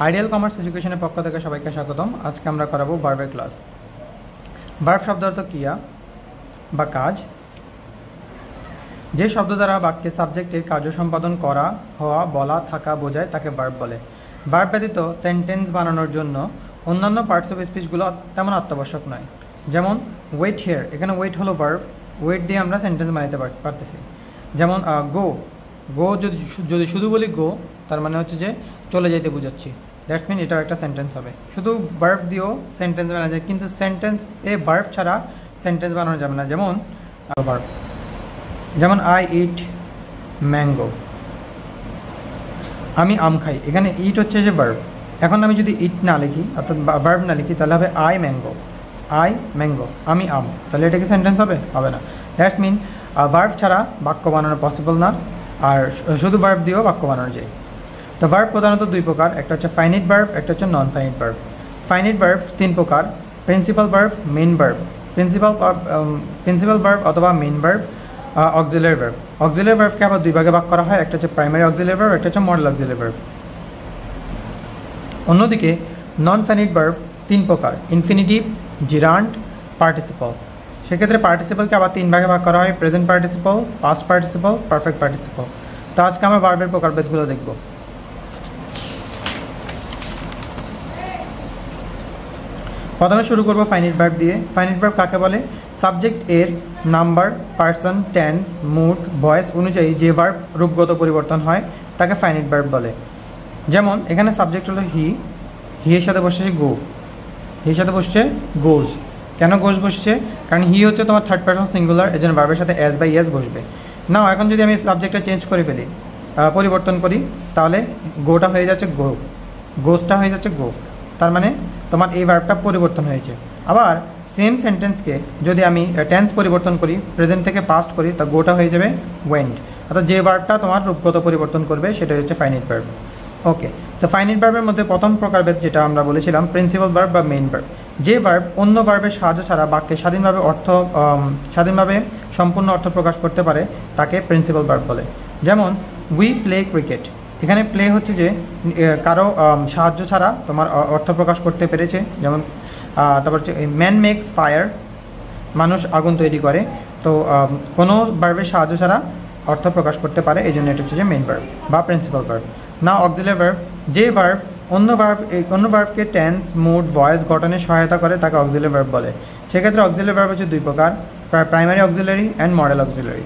Ideal commerce এডুকেশনের পক্ষ থেকে সবাইকে স্বাগতম। আজকে আমরা করাবো ভার্বের ক্লাস। ভার্ব শব্দ অর্থ ক্রিয়া বা কাজ। যে শব্দ দ্বারা বাক্যে সাবজেক্টের কার্য সম্পাদন করা, হওয়া, বলা, থাকা বোঝায় তাকে ভার্ব বলে। ভার্ব ব্যতীত সেন্টেন্স বানানোর জন্য অন্যান্য পার্টস অফ স্পিচগুলো তেমন অত্যাবশ্যক নয়। যেমন ওয়েট হিয়ার, এখানে ওয়েট হলো ভার্ব, ওয়েট দিয়ে আমরা সেন্টেন্স বানাতে পারতেছি। যেমন গো, গো যদি শুধু বলি গো, তার মানে হচ্ছে যে চলে যেতে বোঝাচ্ছি, দ্যাটস মিন এটাও একটা সেন্টেন্স হবে। শুধু ভার্ব দিয়েও সেন্টেন্স বানানো যায়, কিন্তু সেন্টেন্স ভার্ব ছাড়া সেন্টেন্স বানানো যাবে না। যেমন আই ইট ম্যাঙ্গো, আমি আম খাই। এখানে ইট হচ্ছে যে ভার্ব। এখন আমি যদি ইট না লিখি, অর্থাৎ ভার্ব না লিখি, তাহলে হবে আই ম্যাঙ্গো, আমি আম। তাহলে এটা কি সেন্টেন্স হবে? হবে না। দ্যাটস মিন ভার্ব ছাড়া বাক্য বানানো পসিবল না, আর শুধু ভার্ব দিয়েও বাক্য বানানো যায়। তো ভার্ব প্রধানত দুই প্রকার, একটা হচ্ছে ফাইনিট ভার্ব, একটা হচ্ছে non finite verb. Finite verb তিন প্রকার: principal verb, main verb. Principal verb অথবা main verb, auxiliary verb. Auxiliary ভার্বকে আবার দুই ভাগে ভাগ করা হয়, একটা হচ্ছে প্রাইমারি অক্সিলারি ভার্ব, একটা হচ্ছে মডেল অক্সিলারি ভার্ব। অন্যদিকে নন ফাইনিট ভার্ব তিন প্রকার: ইনফিনিটিভ, জিরান্ড, পার্টিসিপল। সেক্ষেত্রে পার্টিসিপলকে আবার তিন ভাগে ভাগ করা হয়: present participle, past participle, perfect participle. তো আজকে আমরা ভার্বের প্রকারভেদগুলো দেখব। প্রথমে শুরু করব ফাইনিট ভার্ব দিয়ে। ফাইনিট ভার্ব কাকে বলে? সাবজেক্ট এর number, person, tense, mood, voice অনুযায়ী যে ভার্ব রূপগত পরিবর্তন হয় তাকে ফাইনিট ভার্ব বলে। যেমন এখানে সাবজেক্ট হলো হি, হি এর সাথে বসছে গো, হির সাথে বসছে গোজ। কেন গোজ বসছে? কারণ হি হচ্ছে তোমার থার্ড পার্সন সিঙ্গুলার, এর জন্য ভার্বের সাথে এস বাই এস বসবে। নাও এখন যদি আমি সাবজেক্টটা চেঞ্জ করে ফেলি, পরিবর্তন করি, তাহলে গোটা হয়ে যাচ্ছে গো, গোজটা হয়ে যাচ্ছে গো। তার মানে তোমার এই ভার্বটা পরিবর্তন হয়েছে। আবার সেম সেন্টেন্সকে যদি আমি টেন্স পরিবর্তন করি, প্রেজেন্ট থেকে পাস্ট করি, তা গোটা হয়ে যাবে ওয়েন্ড। অর্থাৎ যে ভার্বটা তোমার রূপগত পরিবর্তন করবে সেটা হচ্ছে ফাইনিট ভার্ব। ওকে, তো ফাইনিট ভার্বের মধ্যে প্রথম প্রকারভেদ যেটা আমরা বলেছিলাম, প্রিন্সিপাল ভার্ব বা মেইন ভার্ব। যে ভার্ব অন্য ভার্বের সাহায্য ছাড়া বাক্যে স্বাধীনভাবে সম্পূর্ণ অর্থ প্রকাশ করতে পারে তাকে প্রিন্সিপাল ভার্ব বলে। যেমন উই প্লে ক্রিকেট, এখানে প্লে হচ্ছে যে কারো সাহায্য ছাড়া তোমার অর্থ প্রকাশ করতে পেরেছে। যেমন তারপর হচ্ছে ম্যান মেক্স ফায়ার, মানুষ আগুন তৈরি করে। তো কোনো ভার্বের সাহায্য ছাড়া অর্থ প্রকাশ করতে পারে, এই জন্য এটা হচ্ছে যে মেইন ভার্ব বা প্রিন্সিপাল ভার্ব। না অক্সিলারি ভার্ব, যে ভার্ব অন্য ভার্বকে টেন্স, মুড, ভয়েস গঠনে সহায়তা করে তাকে অক্সিলারি ভার্ব বলে। সেক্ষেত্রে অক্সিলারি ভার্ব হচ্ছে দুই প্রকার: primary auxiliary and modal auxiliary.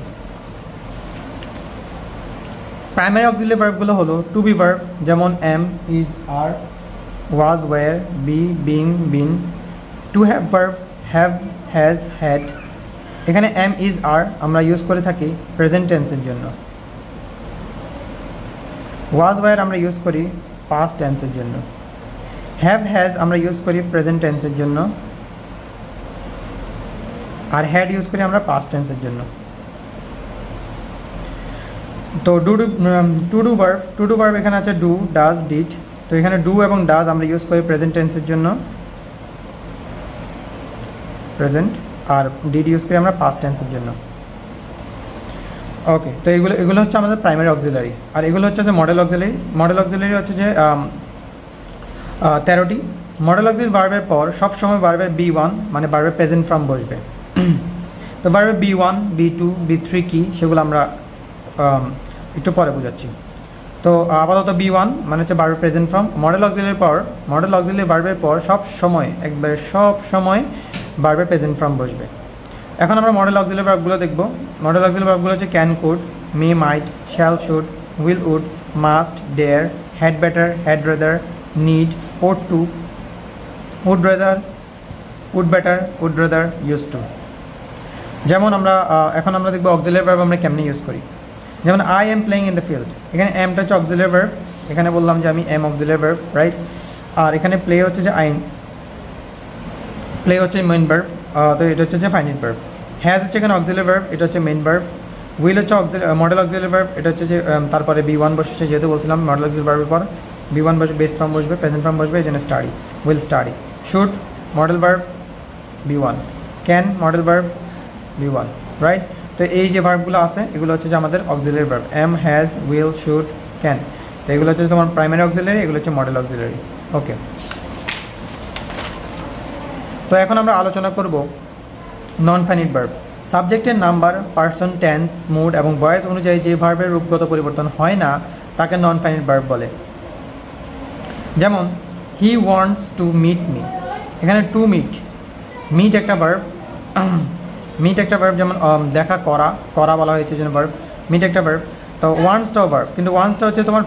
Primary auxiliary ভার্বগুলো হলো টু বি ভার্ব, যেমন am, is, are, was, were, be, being, been. To have verb, have, has, had. এখানে এম, ইজ, আর আমরা ইউজ করে থাকি প্রেজেন্ট টেন্সের জন্য। ওয়াজ, ওয়্যার আমরা ইউজ করি পাস্ট টেন্সের জন্য। হ্যাভ, হ্যাজ আমরা ইউজ করি প্রেজেন্ট টেন্সের জন্য। আর হ্যাড ইউজ করি আমরা পাস্ট টেন্সের জন্য। তো টু ডু ভার্ব এখানে আছে ডু, ডাজ, ডিড। তো এখানে ডু এবং ডাজ আমরা ইউজ করি প্রেজেন্ট টেন্সের জন্য, প্রেজেন্ট। আর ডিড ইউজ করি আমরা পাস্ট টেন্সের জন্য। ওকে, তো এগুলো হচ্ছে আমাদের প্রাইমারি অক্সিলারি। আর এগুলো হচ্ছে যে মডেল অক্সিলারি। মডেল অক্সিলারি হচ্ছে যে 13টি। মডেল অক্সিলারি ভার্বের পর সবসময় ভার্বের B1 মানে ভার্বের প্রেজেন্ট ফর্ম বসবে। তো ভার্বের B1, B2, B3 কি সেগুলো আমরা একটু পরে বোঝাচ্ছি। তো আপাতত B1 মানে হচ্ছে ভার্বের প্রেজেন্ট ফর্ম। মডেল অক্সিলারি ভার্বের পর সব সময় ভার্বের প্রেজেন্ট ফর্ম বসবে। এখন আমরা মডেল অক্সিলারি ভার্বগুলো দেখব। মডেল অক্সিলারি ভার্বগুলো হচ্ছে can, could, may, might, shall, should, will, would, must, dare, had better, had rather, need, ought to, would rather, would better, would rather, use to. যেমন এখন আমরা দেখব অক্সিলারি ভার্ব আমরা কেমনে use করি। যেমন I am playing in the field, এখানে এমটা হচ্ছে অক্সিলারি ভার্ব। এখানে বললাম যে আমি এম অক্সিলারি ভার্ব, রাইট। আর এখানে প্লে হচ্ছে যে প্লে হচ্ছে মেইন ভার্ব। তো এটা হচ্ছে যে ফাইনিট ভার্ব। হ্যাজ হচ্ছে এখানে অক্সিলারি ভার্ব, এটা হচ্ছে মেইন ভার্ব। উইল হচ্ছে মডেল অক্সিলারি ভার্ব, এটা হচ্ছে যে তারপরে B1 বসেছে, যেহেতু বলছিলাম মডেল অক্সিলারি ভার্বের পর B1 বসবে, বেস ফর্ম বসবে, প্রেজেন্ট ফর্ম বসবে, এই জন্য study, will study. Should modal verb B1, can modal verb B1, right. তো এই যে ভার্বগুলো আছে এগুলো হচ্ছে যে আমাদের auxiliary verb, am, has, will, should, can. তো এগুলো হচ্ছে তোমার প্রাইমারি অক্সিলারি, এগুলো হচ্ছে মডেল অক্সিলারি। ওকে, তো এখন আমরা আলোচনা করব নন ফাইনাইট ভার্ব। সাবজেক্টের নাম্বার, পার্সন, টেন্স, মুড এবং ভয়েস অনুযায়ী যে ভার্বের রূপগত পরিবর্তন হয় না তাকে নন ফাইনাইট ভার্ব বলে। যেমন he wants to meet me, এখানে টু মিট, মিট একটা ভার্ব, মিট একটা ভার্ব, যেমন দেখা করা, করা বলা হয়েছে জন্য ভার্ব, মিট একটা ভার্ব। তো ওয়ান্টসটাও ভার্ব, কিন্তু ওয়ান্টসটা হচ্ছে তোমার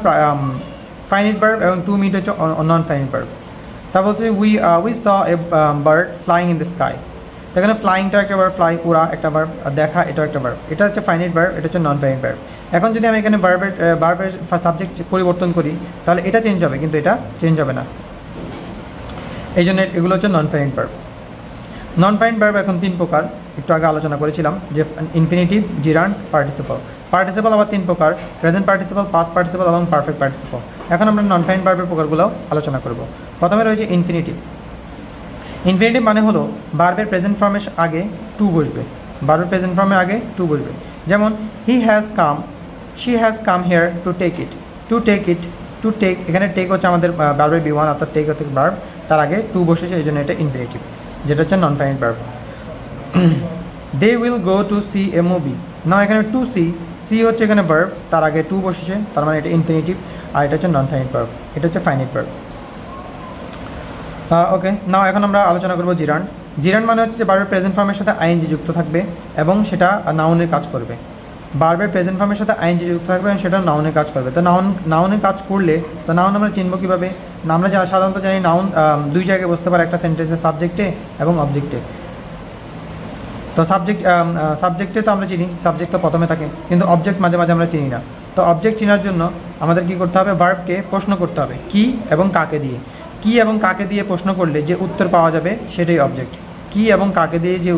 ফাইনাইট ভার্ব এবং টু মিট হচ্ছে নন ফাইনাইট ভার্ব। তা বলছে we saw a bird flying in the sky, তো এখানে ফ্লাইংটা একটা ভার্ব, ফ্লাই উড়া একটা ভার্ব, আর দেখা এটাও একটা ভার্ব। এটা হচ্ছে ফাইনাইট ভার্ব, এটা হচ্ছে নন ফাইনাইট ভার্ব। এখন যদি আমি এখানে ভার্বের সাবজেক্ট পরিবর্তন করি তাহলে এটা চেঞ্জ হবে, কিন্তু এটা চেঞ্জ হবে না, এই জন্য এগুলো হচ্ছে নন ফাইনাইট ভার্ব। নন ফাইনাইট ভার্ব এখন 3 প্রকার, একটু আগে আলোচনা করেছিলাম যে ইনফিনিটিভ, জিরান্ড, পার্টিসিপল। পার্টিসিপল আবার 3 প্রকার, প্রেজেন্ট পার্টিসিপল, পাস্ট পার্টিসিপল এবং পারফেক্ট পার্টিসিপল। এখন আমরা নন ফাইনাইট ভার্বের প্রকারগুলো আলোচনা করব। প্রথমে রয়েছে ইনফিনিটিভ। ইনফিনিটিভ মানে হলো ভার্বের প্রেজেন্ট ফর্মের আগে টু বসবে, ভার্বের প্রেজেন্ট ফর্মের আগে টু বসবে। যেমন he has come, she has come here to take it, to take it, to take, এখানে টেক হচ্ছে আমাদের ভার্বের B1 অর্থাৎ টেক হচ্ছে ভার্ব, তার আগে টু বসেছে, এই জন্য এটা ইনফিনিটিভ, যেটা হচ্ছে non finite verb. They will go to see a movie, না এখানে টু সি, সি হচ্ছে এখানে ভার্ব, তার আগে টু বসেছে, তার মানে এটা ইনফিনিটিভ, আর এটা হচ্ছে নন ফাইনাইট ভার্ব, এটা হচ্ছে ফাইনাইট ভার্ব। ওকে, নাও এখন আমরা আলোচনা করব জিরান্ড। জিরান্ড মানে হচ্ছে যে ভার্বের প্রেজেন্ট ফর্মের সাথে আইএনজি যুক্ত থাকবে এবং সেটা নাউনের কাজ করবে। ভার্বের প্রেজেন্ট ফর্মের সাথে আইএনজি যুক্ত থাকবে এবং সেটা নাউনের কাজ করবে। তো নাউনের কাজ করলে তো নাউন আমরা চিনব কীভাবে? আমরা সাধারণত জানি নাউন 2 জায়গায় বসতে পারে, একটা সেন্টেন্সে সাবজেক্টে এবং অবজেক্টে। তো সাবজেক্টে তো আমরা চিনি, সাবজেক্ট তো প্রথমে থাকে, কিন্তু অবজেক্ট মাঝে মাঝে আমরা চিনি না। তো অবজেক্ট চেনার জন্য আমাদের কী করতে হবে? ভার্বকে প্রশ্ন করতে হবে, কি এবং কাকে দিয়ে। কি এবং কাকে দিয়ে প্রশ্ন করলে যে উত্তর পাওয়া যাবে সেটাই অবজেক্ট। কি এবং কাকে দিয়ে যে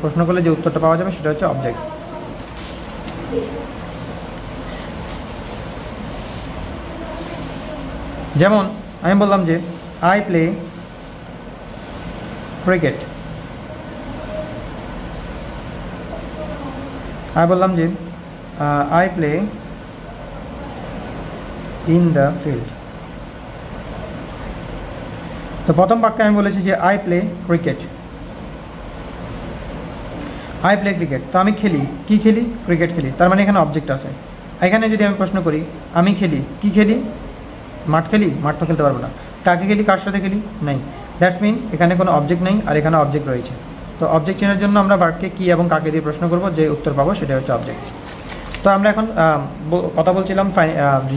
প্রশ্ন করলে যে উত্তরটা পাওয়া যাবে সেটা হচ্ছে অবজেক্ট। যেমন আমি বললাম যে আই প্লে ক্রিকেট, আমি বললাম যে I play in the field. তো প্রথম বাক্যে আমি বলেছি যে I play cricket, I play cricket, তো আমি খেলি, কি খেলি? ক্রিকেট খেলি, তার মানে এখানে অবজেক্ট আছে। এখানে যদি আমি প্রশ্ন করি আমি খেলি, কি খেলি? মাঠ খেলি, মাঠ তো খেলতে পারবো না। কাকে খেলি, কার সাথে খেলি? নাই। দ্যাটস মিন এখানে কোনো অবজেক্ট নেই, আর এখানে অবজেক্ট রয়েছে। তো অবজেক্ট চেনার জন্য আমরা ভার্বকে কি এবং কাকে দিয়ে প্রশ্ন করব, যে উত্তর পাবো সেটা হচ্ছে অবজেক্ট। তো আমরা এখন কথা বলছিলাম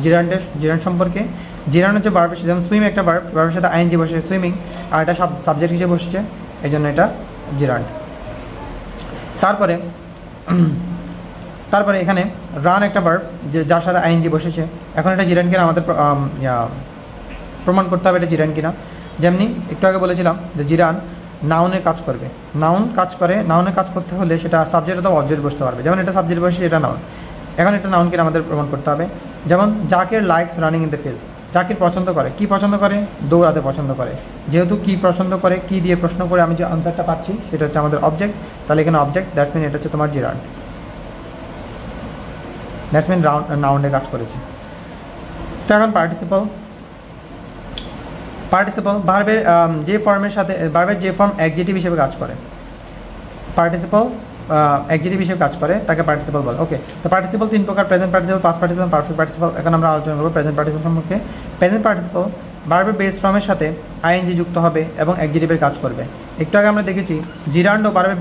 জিরান্ড সম্পর্কে। জিরান্ড হচ্ছে ভার্ব, যেমন সুইম একটা ভার্ব, ভার্বের সাথে আইএনজি বসে সুইমিং, আর এটা সাবজেক্ট হিসেবে বসেছে, এই জন্য এটা জিরান্ড। তারপরে এখানে রান একটা ভার্ব, যার সাথে আইএনজি বসেছে। এখন এটা জিরান্ড কিনা আমাদের প্রমাণ করতে হবে এটা জিরান্ড কিনা। যেমনি একটু আগে বলেছিলাম যে জিরান নাউনের কাজ করবে, নাউনের কাজ করতে হলে সেটা সাবজেক্ট অথবা অবজেক্ট বসতে পারবে। যেমন এটা সাবজেক্ট বসে, এটা নাউন। এখন এটা নাউন কিনা আমাদের প্রমাণ করতে হবে। যেমন Zakir likes running in the field, Zakir পছন্দ করে, কি পছন্দ করে? দৌড়াতে পছন্দ করে। যেহেতু কি পছন্দ করে, কি দিয়ে প্রশ্ন করে আমি যে আনসারটা পাচ্ছি সেটা হচ্ছে আমাদের অবজেক্ট, তাহলে এখানে অবজেক্ট, দ্যাটস মিন এটা হচ্ছে তোমার জিরান্ড, দ্যাটস মিন নাউনে কাজ করেছে। তো এখন পার্টিসিপল ভার্বের যে ফর্মের সাথে ভার্বের যে ফর্ম অ্যাডজেক্টিভ হিসেবে কাজ করে, পার্টিসিপল অ্যাডজেক্টিভ হিসেবে কাজ করে তাকে পার্টিসিপল বলে। ওকে, তো পার্টিসিপল 3 প্রকার, present participle, past participle, perfect participle. এখন আমরা আলোচনা করব প্রেজেন্ট পার্টিসিপল সম্পর্কে। প্রেজেন্ট পার্টিসিপল ভার্বের বেস ফর্মের সাথে আইএনজি যুক্ত হবে এবং অ্যাডজেক্টিভের কাজ করবে। একটু আগে আমরা দেখেছি জিরান্ডও ভার্বের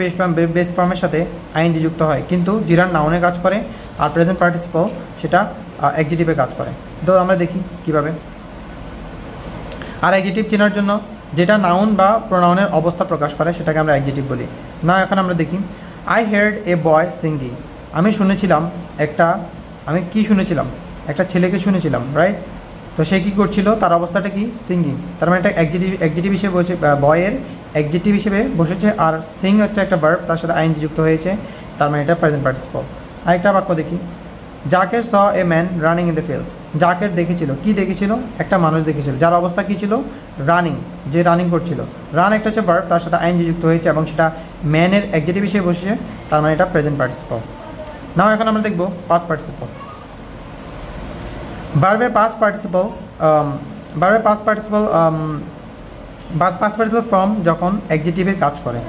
বেস ফর্মের সাথে আইএনজি যুক্ত হয়, কিন্তু জিরান্ড নাউনের কাজ করে, আর প্রেজেন্ট পার্টিসিপল সেটা অ্যাডজেক্টিভের কাজ করে। তো আমরা দেখি কীভাবে। আর অ্যাডজেক্টিভ চেনার জন্য যেটা নাউন বা প্রোনাউনের অবস্থা প্রকাশ করে সেটাকে আমরা অ্যাডজেক্টিভ বলি। না, এখন আমরা দেখি I heard A boy singing, আমি শুনেছিলাম একটা ছেলেকে শুনেছিলাম, রাইট? তো সে কী করছিল, তার অবস্থাটা কি? সিঙ্গিং। তার মানে এটা অ্যাডজেক্টিভ হিসেবে বসে, বয়ের অ্যাডজেক্টিভ হিসেবে বসেছে, আর সিং হচ্ছে একটা ভার্ব, তার সাথে আইএনজি যুক্ত হয়েছে, তার মানে এটা প্রেজেন্ট পার্টিসিপল। আরেকটা বাক্য দেখি, Zakir saw a man running in the field, Zakir দেখেছিল, কি দেখেছিল? একটা মানুষ দেখেছিল, যার অবস্থা কী ছিল? রানিং, যে রানিং করছিল। রান একটা হচ্ছে ভার্ব, তার সাথে আইএনজি যুক্ত হয়েছে এবং সেটা ম্যানের অ্যাডজেক্টিভ হিসেবে বসেছে, তার মানে এটা প্রেজেন্ট পার্টিসিপল। নাও এখন আমরা দেখব পাস্ট পার্টিসিপল। ভার্বের পাস্ট পার্টিসিপল ফর্ম যখন অ্যাডজেক্টিভের কাজ করে,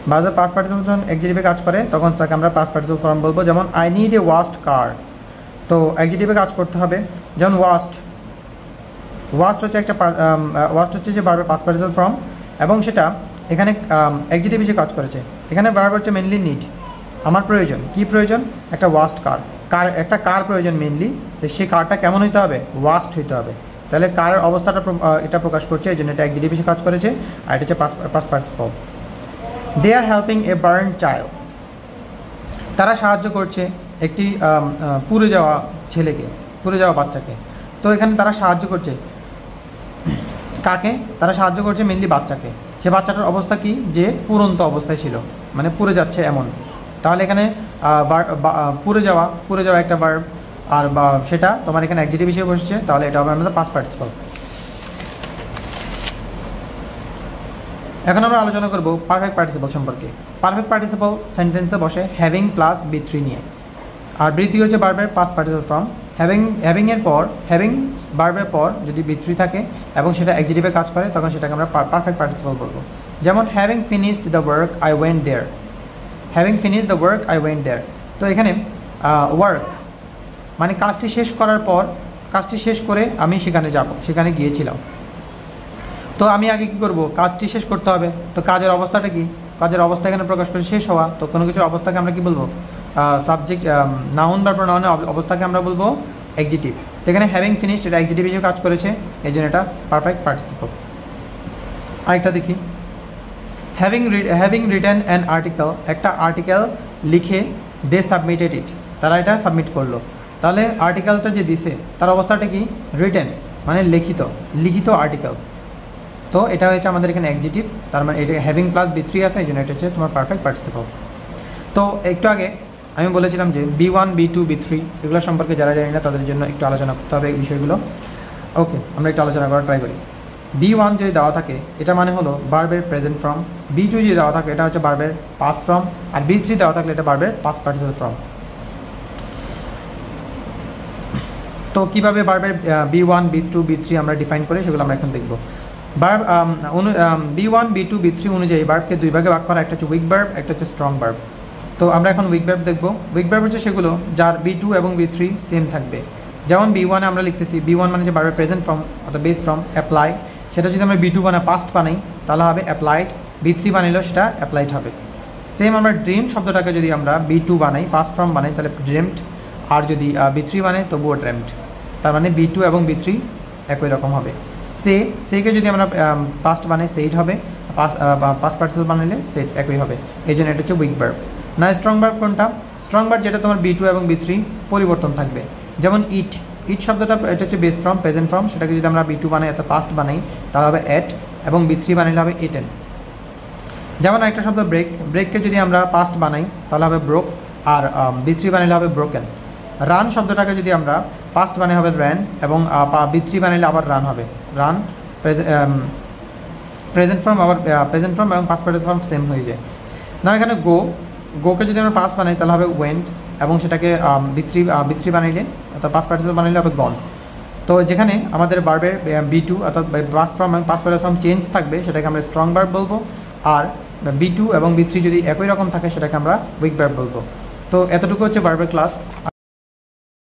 ভার্বের পাস্ট পার্টিসিপল যখন অ্যাডজেক্টিভে কাজ করে তখন তাকে আমরা পাস্ট পার্টিসিপল ফর্ম বলবো। যেমন আই নিড এ ওয়াশড কার, তো অ্যাডজেক্টিভে কাজ করতে হবে। যেমন ওয়াশড হচ্ছে যে ভার্বের পাস্ট পার্টিসিপল ফর্ম, এবং সেটা এখানে অ্যাডজেক্টিভ হিসেবে কাজ করেছে। এখানে ভার্ব হচ্ছে মেনলি নিড, আমার প্রয়োজন। কি প্রয়োজন? একটা ওয়াশড একটা কার প্রয়োজন মেনলি। তো সেই কারটা কেমন হইতে হবে? ওয়াশড হইতে হবে। তাহলে কারের অবস্থাটা এটা প্রকাশ করছে, এই জন্য এটা অ্যাডজেক্টিভ হিসেবে কাজ করেছে, আর এটা হচ্ছে পাস্ট পার্টিসিপল। দে আর হেল্পিং এ বার্ন চাইল্ড, তারা সাহায্য করছে একটি পুড়ে যাওয়া ছেলেকে, পুড়ে যাওয়া বাচ্চাকে। তো এখানে তারা সাহায্য করছে কাকে? তারা সাহায্য করছে মেনলি বাচ্চাকে। সে বাচ্চাটার অবস্থা কি? যে পুরন্ত অবস্থায় ছিল, মানে পুড়ে যাচ্ছে এমন। তাহলে এখানে পুড়ে যাওয়া একটা ভার্ব, আর সেটা তোমার এখানে অ্যাডজেক্টিভ হিসেবে বসেছে, তাহলে এটা হবে আমাদের পাস্ট পার্টিসিপল। এখন আমরা আলোচনা করব পারফেক্ট পার্টিসিপল সম্পর্কে। পারফেক্ট পার্টিসিপল সেন্টেন্সে বসে হ্যাভিং প্লাস বি3 নিয়ে, আর বি3 হচ্ছে ভার্বের পাস্ট পার্টিসিপল ফর্ম। হ্যাভিং ভার্বের পর যদি বি3 থাকে এবং সেটা অ্যাডজেক্টিভে কাজ করে, তখন সেটাকে আমরা পারফেক্ট পার্টিসিপল বলবো। যেমন having finished the work I went there. তো এখানে ওয়ার্ক মানে কাজটি শেষ করার পর, কাজটি শেষ করে আমি সেখানে গিয়েছিলাম। তো আমি আগে কী করব? কাজটি শেষ করতে হবে। তো কাজের অবস্থাটা কি? কাজের অবস্থা এখানে প্রকাশ করে শেষ হওয়া। তো কোনো কিছুর অবস্থাকে আমরা কি বলবো? সাবজেক্ট, নাউন বা প্রোনাউনের অবস্থাকে আমরা বলবো অ্যাডজেক্টিভ। তো এখানে হ্যাভিং ফিনিশড এটা অ্যাডজেক্টিভ হিসেবে কাজ করেছে, এই জন্য এটা পারফেক্ট পার্টিসিপল। আরেকটা দেখি, হ্যাভিং রিটেন অ্যান আর্টিকেল, একটা আর্টিকেল লিখে দে সাবমিটেড ইট, তারা এটা সাবমিট করলো। তাহলে আর্টিকেলটা যে দিছে তার অবস্থাটা কি? রিটেন মানে লিখিত আর্টিকেল। তো এটা হচ্ছে আমাদের এখানে অ্যাডজেক্টিভ, তার মানে এটা হ্যাভিং প্লাস বি3 আছে, এই জন্য এটা হচ্ছে তোমার পারফেক্ট পার্টিসিপল। তো একটু আগে আমি বলেছিলাম যে বি1, বি2, বি3 এগুলো সম্পর্কে যারা জানি না তাদের জন্য একটু আলোচনা করতে হবে এই বিষয়গুলো। ওকে, আমরা একটু আলোচনা করার ট্রাই করি। বি1 যদি দেওয়া থাকে এটা মানে হলো ভার্বের প্রেজেন্ট ফর্ম, বি2 যদি দেওয়া থাকে এটা হচ্ছে ভার্বের পাস্ট ফর্ম, আর বি3 দেওয়া থাকলে এটা ভার্বের পাস্ট পার্টিসিপল ফর্ম। তো কীভাবে ভার্বের বি1, বি2, বি3 আমরা ডিফাইন করি সেগুলো আমরা এখন দেখব। ভার্ব বি1, বি2, বি3 অনুযায়ী ভার্বকে দুই ভাগে ভাগ করা, একটা হচ্ছে উইক ভার্ব, একটা হচ্ছে স্ট্রং ভার্ব। তো আমরা এখন উইক ভার্ব দেখব। উইক ভার্ব হচ্ছে সেগুলো যার বি2 এবং বি3 সেম থাকবে। যেমন বি1 আমরা লিখতেছি, বি1 মানে যে ভার্বের প্রেজেন্ট ফর্ম অর্থাৎ বেস ফর্ম অ্যাপ্লাই, সেটা যদি আমরা বি2 বানাই পাস্ট বানাই তাহলে হবে অ্যাপ্লাইড, বি3 বানাইলেও সেটা অ্যাপ্লাইড হবে। সেম আমরা ড্রিম শব্দটাকে যদি আমরা বি2 বানাই পাস্ট ফর্ম বানাই তাহলে ড্রিমড, আর যদি বি3 বানাই তবুও ড্রিমড। তার মানে বি2 এবং বি3 একই রকম হবে। সেকে যদি আমরা পাস্ট বানাই সেইড হবে, পাস্ট পার্টিসিপল বানাইলে সেট একই হবে, এই জন্য এটা হচ্ছে উইক ভার্ব। না স্ট্রং ভার্ব কোনটা? স্ট্রং ভার্ব যেটা তোমার বি2 এবং বি3 পরিবর্তন থাকবে। যেমন ইট শব্দটা এটা হচ্ছে বেস ফর্ম, প্রেজেন্ট ফর্ম, সেটাকে যদি আমরা বি2 বানাই অর্থাৎ পাস্ট বানাই তাহলে হবে এট, এবং বি3 বানাইলে হবে ইটেন। যেমন একটা শব্দ ব্রেককে যদি আমরা পাস্ট বানাই তাহলে হবে ব্রোক, আর বি3 বানাইলে হবে ব্রোকেন। রান শব্দটাকে যদি আমরা পাস্ট বানাই হবে র্যান, এবং বি3 বানাইলে আবার রান হবে রান। প্রেজেন্ট ফর্ম আবার প্রেজেন্ট ফর্ম এবং পাস্ট পার্টিসিপল ফর্ম সেম হয়ে যায়। না এখানে গোকে যদি আমরা পাস্ট বানাই তাহলে হবে ওয়েন্ট, এবং সেটাকে বি3 বানাইলে অর্থাৎ পাস্ট পার্টিসিপল বানাইলে হবে গন। তো যেখানে আমাদের ভার্বের বি2 অর্থাৎ পাস্ট ফর্ম এবং পাস্ট পার্টিসিপল ফর্ম চেঞ্জ থাকবে সেটাকে আমরা স্ট্রং ভার্ব বলবো, আর বি2 এবং বি3 যদি একই রকম থাকে সেটাকে আমরা উইক ভার্ব বলবো। তো এতটুকু হচ্ছে ভার্বের ক্লাস।